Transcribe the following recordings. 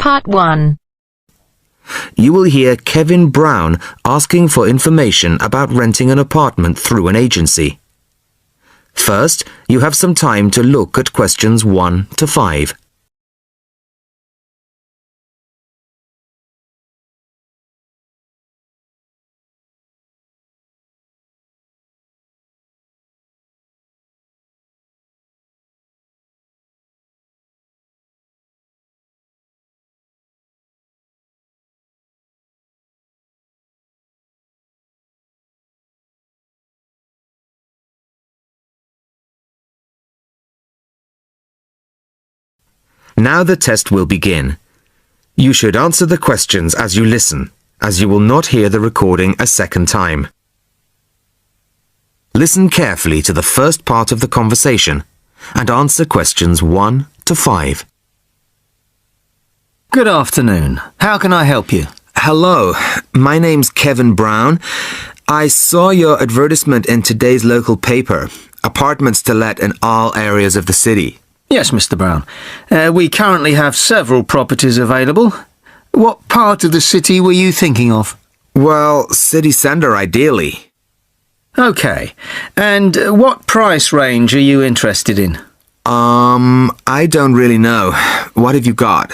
Part 1. You will hear Kevin Brown asking for information about renting an apartment through an agency. First, you have some time to look at questions 1 to 5. Now the test will begin. You should answer the questions as you listen, as you will not hear the recording a second time. Listen carefully to the first part of the conversation and answer questions 1 to 5. Good afternoon. How can I help you? Hello, my name's Kevin Brown. I saw your advertisement in today's local paper, apartments to let in all areas of the city. Yes, Mr. Brown. We currently have several properties available. What part of the city were you thinking of? Well, city centre ideally. OK. And what price range are you interested in? I don't really know. What have you got?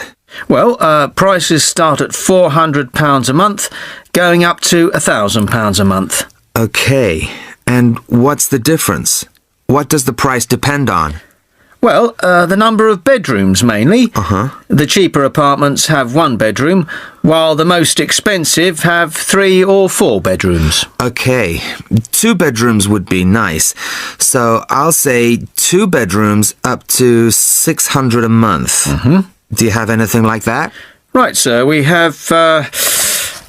Well, prices start at £400 a month, going up to £1,000 a month. OK. And what's the difference? What does the price depend on? Well, the number of bedrooms mainly. The cheaper apartments have 1 bedroom, while the most expensive have 3 or 4 bedrooms. OK, 2 bedrooms would be nice. So I'll say 2 bedrooms up to $600 a month. Do you have anything like that? Right, sir. We have...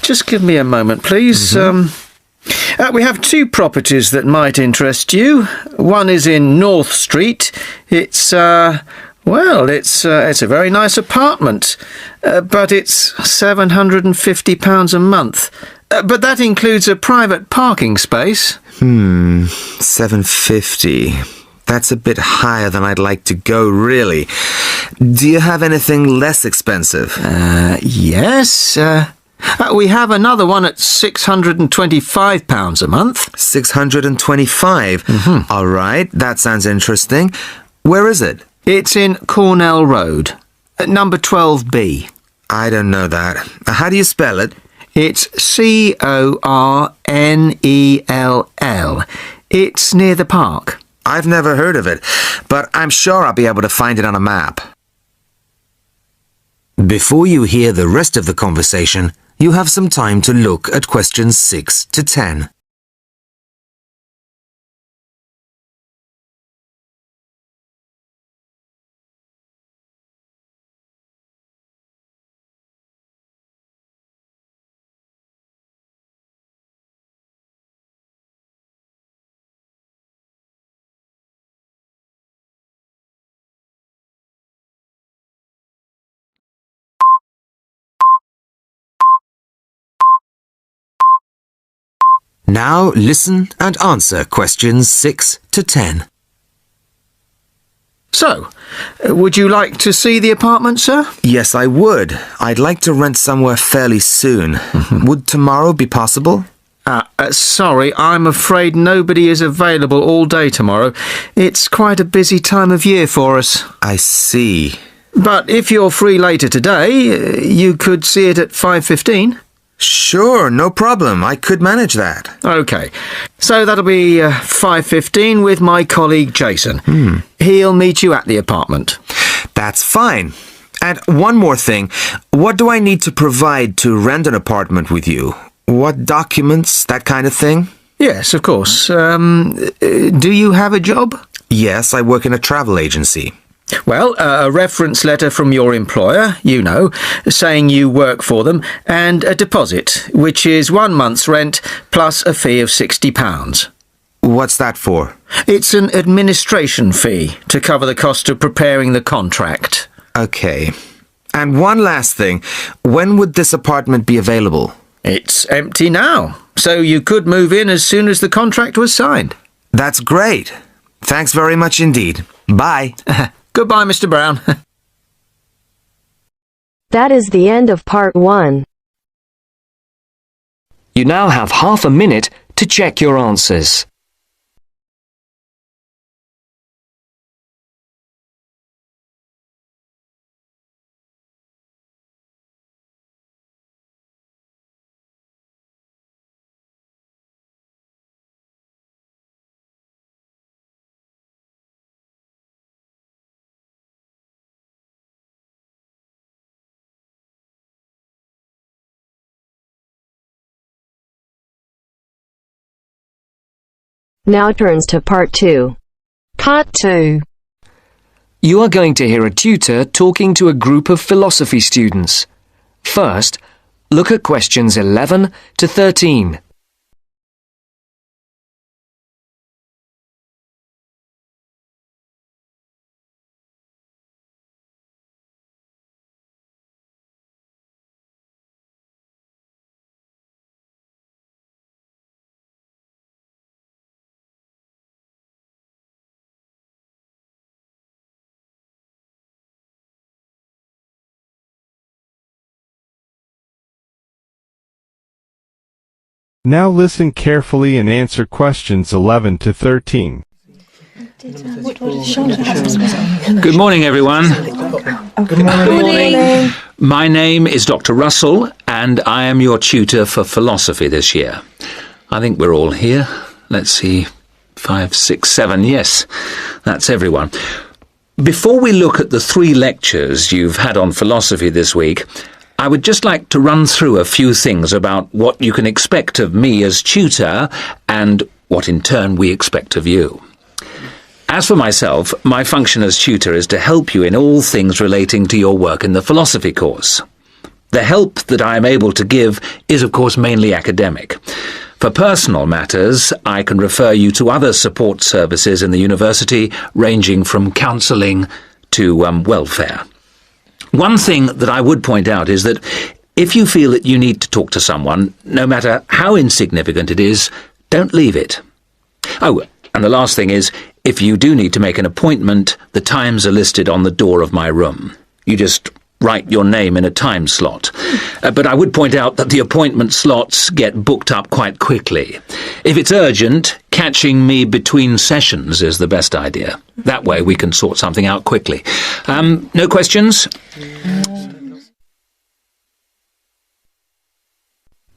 just give me a moment, please. We have 2 properties that might interest you. One is in North Street. It's a very nice apartment, but it's £750 a month. But that includes a private parking space. $750. That's a bit higher than I'd like to go, really. Do you have anything less expensive? Yes. We have another one at £625 a month. $625? All right, that sounds interesting. Where is it? It's in Cornell Road, at number 12B. I don't know that. How do you spell it? It's Cornell. It's near the park. I've never heard of it, but I'm sure I'll be able to find it on a map. Before you hear the rest of the conversation, you have some time to look at questions 6 to 10. Now listen and answer questions 6 to 10. So, would you like to see the apartment, sir? Yes, I would. I'd like to rent somewhere fairly soon. Would tomorrow be possible? Sorry, I'm afraid nobody is available all day tomorrow. It's quite a busy time of year for us. I see. But if you're free later today, you could see it at 5:15. Sure, no problem. I could manage that. OK. So that'll be 5:15 with my colleague Jason. He'll meet you at the apartment. That's fine. And one more thing. What do I need to provide to rent an apartment with you? What documents, that kind of thing? Yes, of course. Do you have a job? Yes, I work in a travel agency. Well, a reference letter from your employer, saying you work for them, and a deposit, which is 1 month's rent plus a fee of £60. What's that for? It's an administration fee to cover the cost of preparing the contract. OK. And one last thing. When would this apartment be available? It's empty now, so you could move in as soon as the contract was signed. That's great. Thanks very much indeed. Bye. Goodbye, Mr. Brown. That is the end of part 1. You now have half a minute to check your answers. Now turns to part 2. Part 2. You are going to hear a tutor talking to a group of philosophy students. First, look at questions 11 to 13. Now listen carefully and answer questions 11 to 13. Good morning, everyone. Good morning. My name is Dr. Russell, and I am your tutor for philosophy this year. I think we're all here. Let's see, 5, 6, 7. Yes, that's everyone. Before we look at the 3 lectures you've had on philosophy this week, I would just like to run through a few things about what you can expect of me as tutor and what in turn we expect of you. As for myself, my function as tutor is to help you in all things relating to your work in the philosophy course. The help that I am able to give is of course mainly academic. For personal matters, I can refer you to other support services in the university, ranging from counselling to welfare. One thing that I would point out is that if you feel that you need to talk to someone, no matter how insignificant it is, don't leave it. Oh, and the last thing is, if you do need to make an appointment, the times are listed on the door of my room. You just write your name in a time slot. But I would point out that the appointment slots get booked up quite quickly. If it's urgent, catching me between sessions is the best idea. That way we can sort something out quickly. No questions?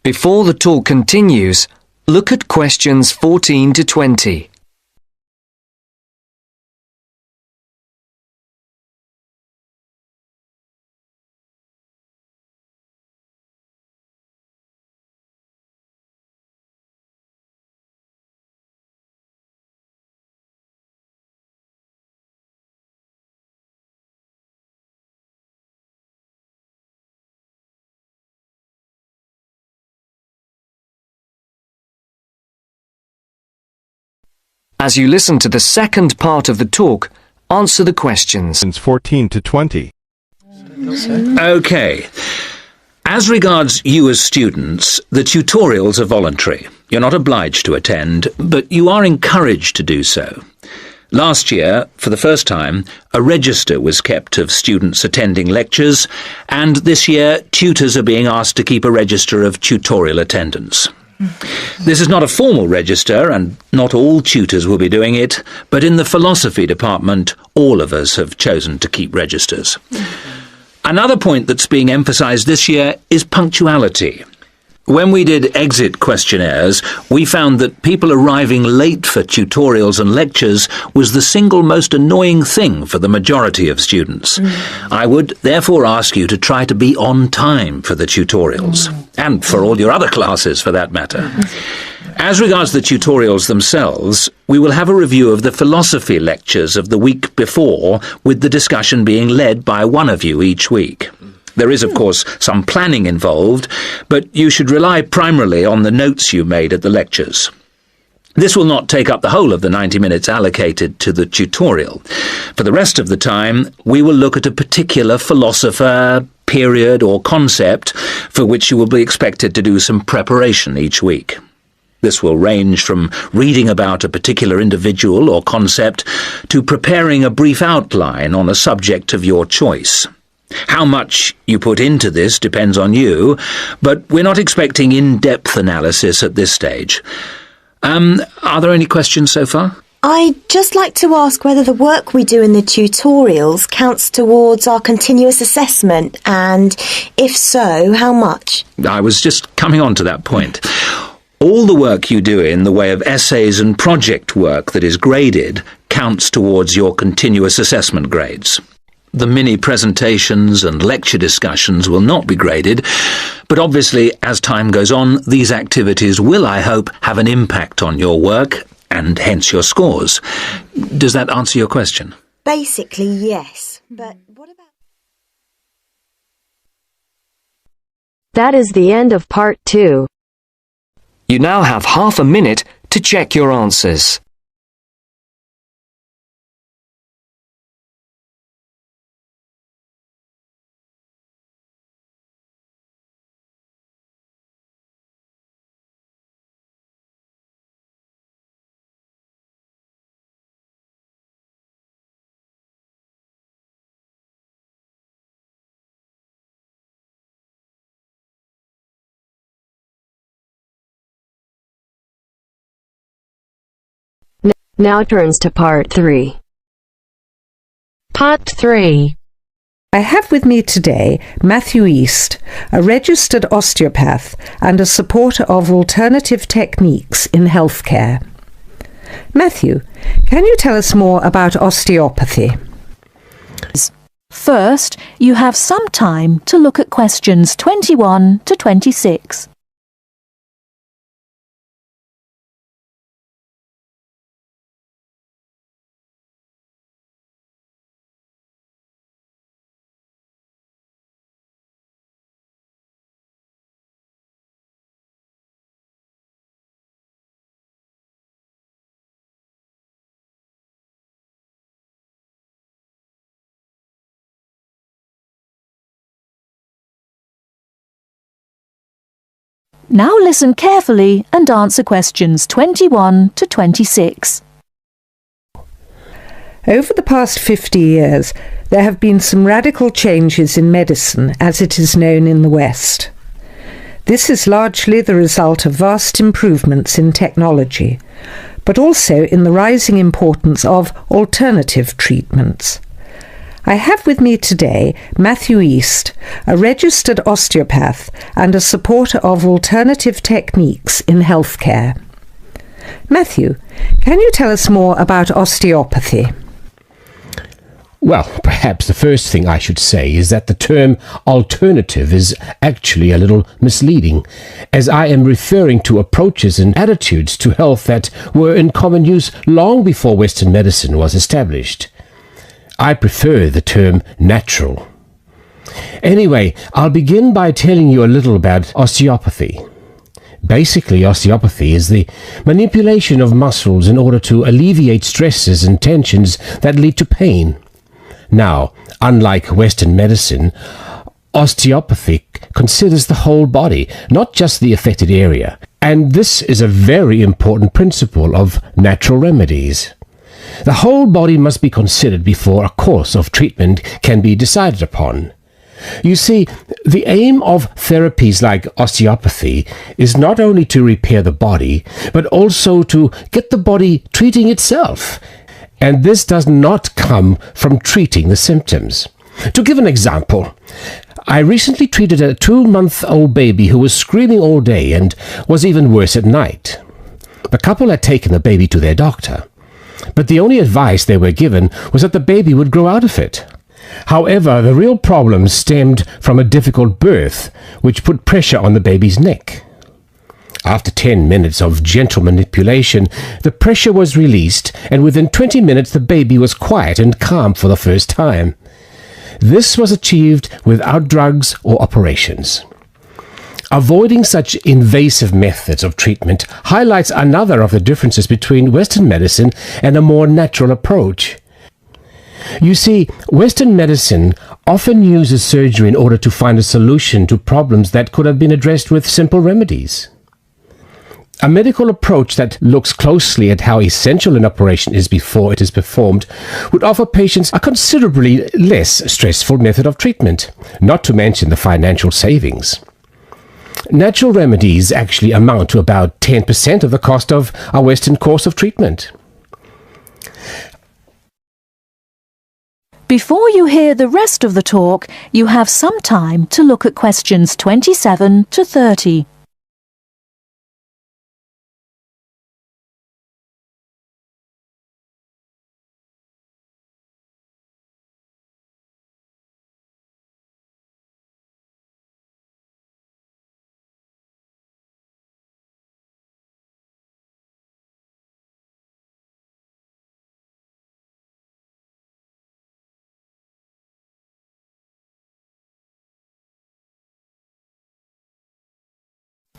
Before the talk continues, look at questions 14 to 20. As you listen to the second part of the talk, answer the questions. 14 to 20. Okay. As regards you as students, the tutorials are voluntary. You're not obliged to attend, but you are encouraged to do so. Last year, for the first time, a register was kept of students attending lectures, and this year tutors are being asked to keep a register of tutorial attendance. This is not a formal register, and not all tutors will be doing it, but in the philosophy department, all of us have chosen to keep registers. Another point that's being emphasised this year is punctuality. When we did exit questionnaires, we found that people arriving late for tutorials and lectures was the single most annoying thing for the majority of students. I would therefore ask you to try to be on time for the tutorials, and for all your other classes for that matter. As regards the tutorials themselves, we will have a review of the philosophy lectures of the week before, with the discussion being led by one of you each week. There is, of course, some planning involved, but you should rely primarily on the notes you made at the lectures. This will not take up the whole of the 90 minutes allocated to the tutorial. For the rest of the time, we will look at a particular philosopher, period, or concept for which you will be expected to do some preparation each week. This will range from reading about a particular individual or concept to preparing a brief outline on a subject of your choice. How much you put into this depends on you, but we're not expecting in-depth analysis at this stage. Are there any questions so far? I'd just like to ask whether the work we do in the tutorials counts towards our continuous assessment, and if so, how much? I was just coming on to that point. All the work you do in the way of essays and project work that is graded counts towards your continuous assessment grades. The mini presentations and lecture discussions will not be graded, but obviously, as time goes on, these activities will, I hope, have an impact on your work and hence your scores. Does that answer your question? Basically, yes. But what about... That is the end of part 2. You now have half a minute to check your answers. Now turns to part 3. Part 3. I have with me today Matthew East, a registered osteopath and a supporter of alternative techniques in healthcare. Matthew, can you tell us more about osteopathy? First, you have some time to look at questions 21 to 26. Now listen carefully and answer questions 21 to 26. Over the past 50 years, there have been some radical changes in medicine as it is known in the West. This is largely the result of vast improvements in technology, but also in the rising importance of alternative treatments. I have with me today Matthew East, a registered osteopath and a supporter of alternative techniques in healthcare. Matthew, can you tell us more about osteopathy? Well, perhaps the first thing I should say is that the term alternative is actually a little misleading, as I am referring to approaches and attitudes to health that were in common use long before Western medicine was established. I prefer the term natural. Anyway, I'll begin by telling you a little about osteopathy. Basically, osteopathy is the manipulation of muscles in order to alleviate stresses and tensions that lead to pain. Now, unlike Western medicine, osteopathy considers the whole body, not just the affected area, and this is a very important principle of natural remedies. The whole body must be considered before a course of treatment can be decided upon. You see, the aim of therapies like osteopathy is not only to repair the body, but also to get the body treating itself. And this does not come from treating the symptoms. To give an example, I recently treated a 2-month-old baby who was screaming all day and was even worse at night. The couple had taken the baby to their doctor, but the only advice they were given was that the baby would grow out of it. However, the real problem stemmed from a difficult birth, which put pressure on the baby's neck. After 10 minutes of gentle manipulation, the pressure was released, and within 20 minutes the baby was quiet and calm for the first time. This was achieved without drugs or operations. Avoiding such invasive methods of treatment highlights another of the differences between Western medicine and a more natural approach. You see, Western medicine often uses surgery in order to find a solution to problems that could have been addressed with simple remedies. A medical approach that looks closely at how essential an operation is before it is performed would offer patients a considerably less stressful method of treatment, not to mention the financial savings. Natural remedies actually amount to about 10% of the cost of our Western course of treatment. Before you hear the rest of the talk, you have some time to look at questions 27 to 30.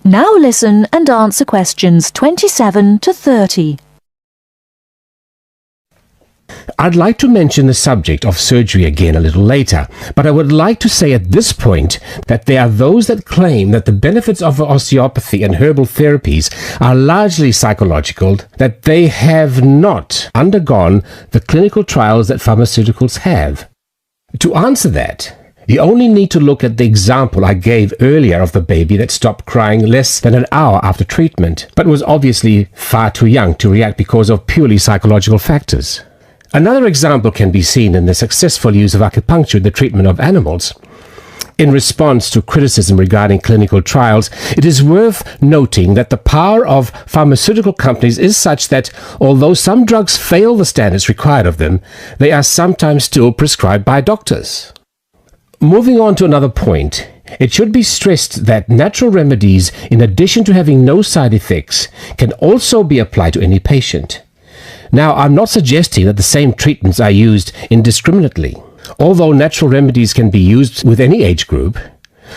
Now listen and answer questions 27 to 30. I'd like to mention the subject of surgery again a little later, but I would like to say at this point that there are those that claim that the benefits of osteopathy and herbal therapies are largely psychological, that they have not undergone the clinical trials that pharmaceuticals have. To answer that, you only need to look at the example I gave earlier of the baby that stopped crying less than an hour after treatment, but was obviously far too young to react because of purely psychological factors. Another example can be seen in the successful use of acupuncture in the treatment of animals. In response to criticism regarding clinical trials, it is worth noting that the power of pharmaceutical companies is such that, although some drugs fail the standards required of them, they are sometimes still prescribed by doctors. Moving on to another point, it should be stressed that natural remedies, in addition to having no side effects, can also be applied to any patient. Now, I'm not suggesting that the same treatments are used indiscriminately. Although natural remedies can be used with any age group,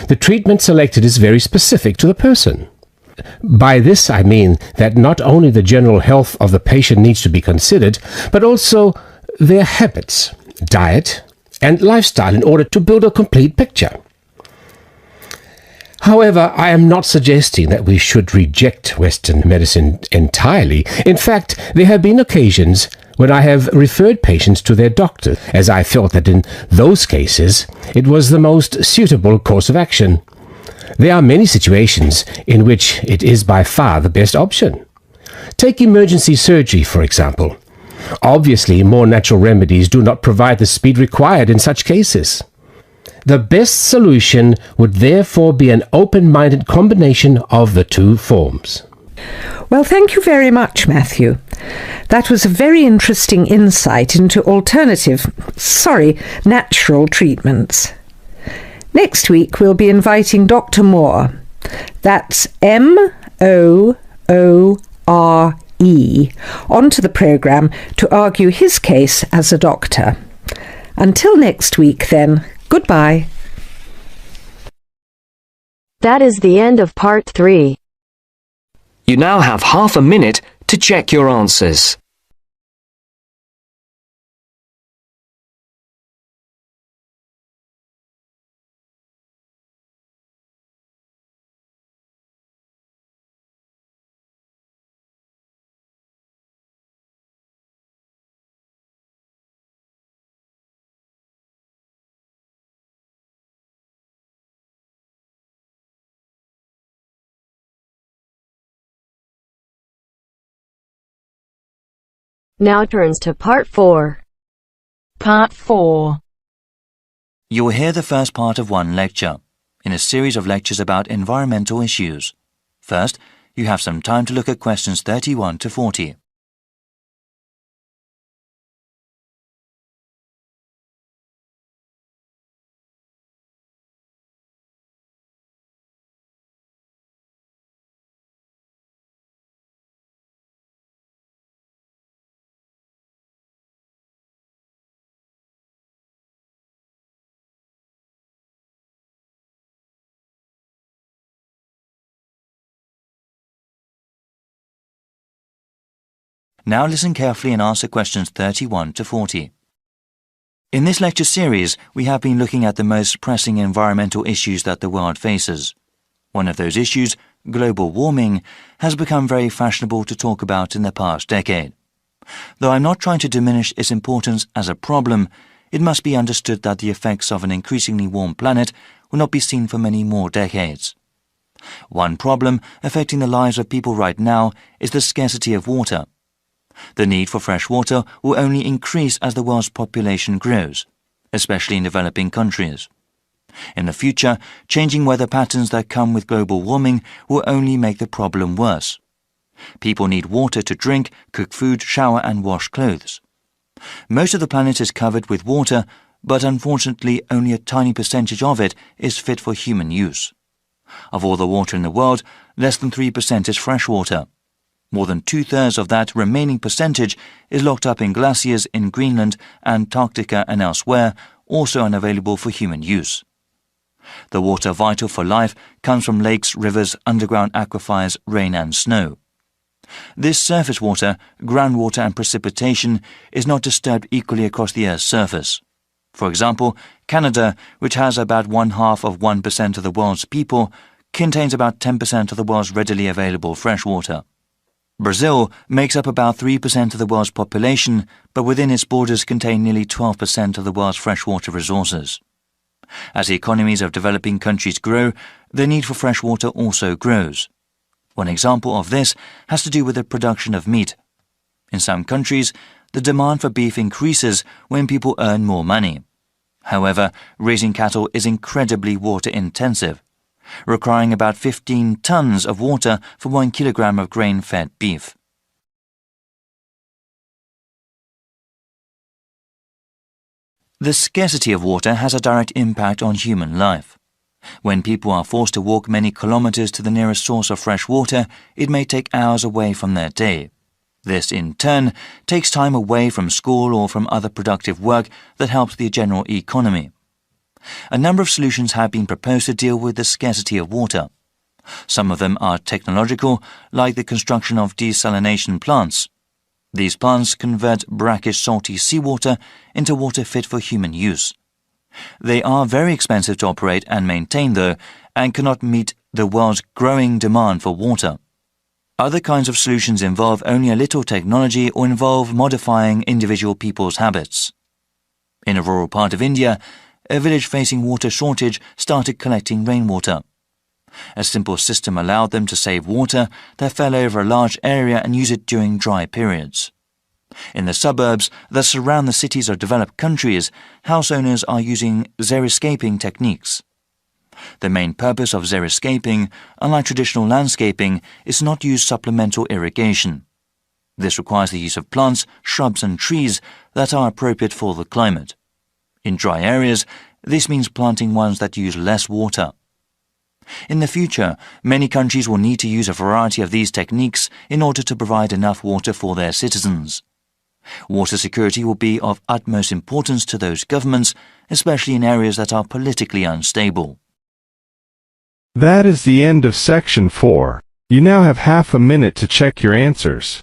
the treatment selected is very specific to the person. By this I mean that not only the general health of the patient needs to be considered, but also their habits, diet, and lifestyle in order to build a complete picture. However, I am not suggesting that we should reject Western medicine entirely. In fact, there have been occasions when I have referred patients to their doctor, as I felt that in those cases it was the most suitable course of action. There are many situations in which it is by far the best option. Take emergency surgery, for example. Obviously, more natural remedies do not provide the speed required in such cases. The best solution would therefore be an open-minded combination of the two forms. Well, thank you very much, Matthew. That was a very interesting insight into natural treatments. Next week, we'll be inviting Dr. Moore. That's Moore. Onto the programme to argue his case as a doctor. Until next week, then, goodbye. That is the end of part 3. You now have half a minute to check your answers. Now turns to part 4. Part 4. You will hear the first part of one lecture, in a series of lectures about environmental issues. First, you have some time to look at questions 31 to 40. Now listen carefully and answer questions 31 to 40. In this lecture series, we have been looking at the most pressing environmental issues that the world faces. One of those issues global warming, has become very fashionable to talk about in the past decade. Though I'm not trying to diminish its importance as a problem, it must be understood that the effects of an increasingly warm planet will not be seen for many more decades. One problem affecting the lives of people right now is the scarcity of water. The need for fresh water will only increase as the world's population grows, especially in developing countries. In the future, changing weather patterns that come with global warming will only make the problem worse. People need water to drink, cook food, shower and wash clothes. Most of the planet is covered with water, but unfortunately only a tiny percentage of it is fit for human use. Of all the water in the world, less than 3% is fresh water. More than 2/3 of that remaining percentage is locked up in glaciers in Greenland, Antarctica and elsewhere, also unavailable for human use. The water vital for life comes from lakes, rivers, underground aquifers, rain and snow. This surface water, groundwater and precipitation is not disturbed equally across the Earth's surface. For example, Canada, which has about 0.5% of the world's people, contains about 10% of the world's readily available fresh water. Brazil makes up about 3% of the world's population, but within its borders contain nearly 12% of the world's freshwater resources. As the economies of developing countries grow, the need for fresh water also grows. One example of this has to do with the production of meat. In some countries, the demand for beef increases when people earn more money. However, raising cattle is incredibly water-intensive, requiring about 15 tons of water for 1 kilogram of grain-fed beef. The scarcity of water has a direct impact on human life. When people are forced to walk many kilometers to the nearest source of fresh water, it may take hours away from their day. This, in turn, takes time away from school or from other productive work that helps the general economy. A number of solutions have been proposed to deal with the scarcity of water. Some of them are technological, like the construction of desalination plants. These plants convert brackish salty seawater into water fit for human use. They are very expensive to operate and maintain, though, and cannot meet the world's growing demand for water. Other kinds of solutions involve only a little technology or involve modifying individual people's habits. In a rural part of India, a village facing water shortage started collecting rainwater. A simple system allowed them to save water that fell over a large area and use it during dry periods. In the suburbs that surround the cities of developed countries, house owners are using xeriscaping techniques. The main purpose of xeriscaping, unlike traditional landscaping, is to not use supplemental irrigation. This requires the use of plants, shrubs and trees that are appropriate for the climate. In dry areas, this means planting ones that use less water. In the future, many countries will need to use a variety of these techniques in order to provide enough water for their citizens. Water security will be of utmost importance to those governments, especially in areas that are politically unstable. That is the end of section 4. You now have half a minute to check your answers.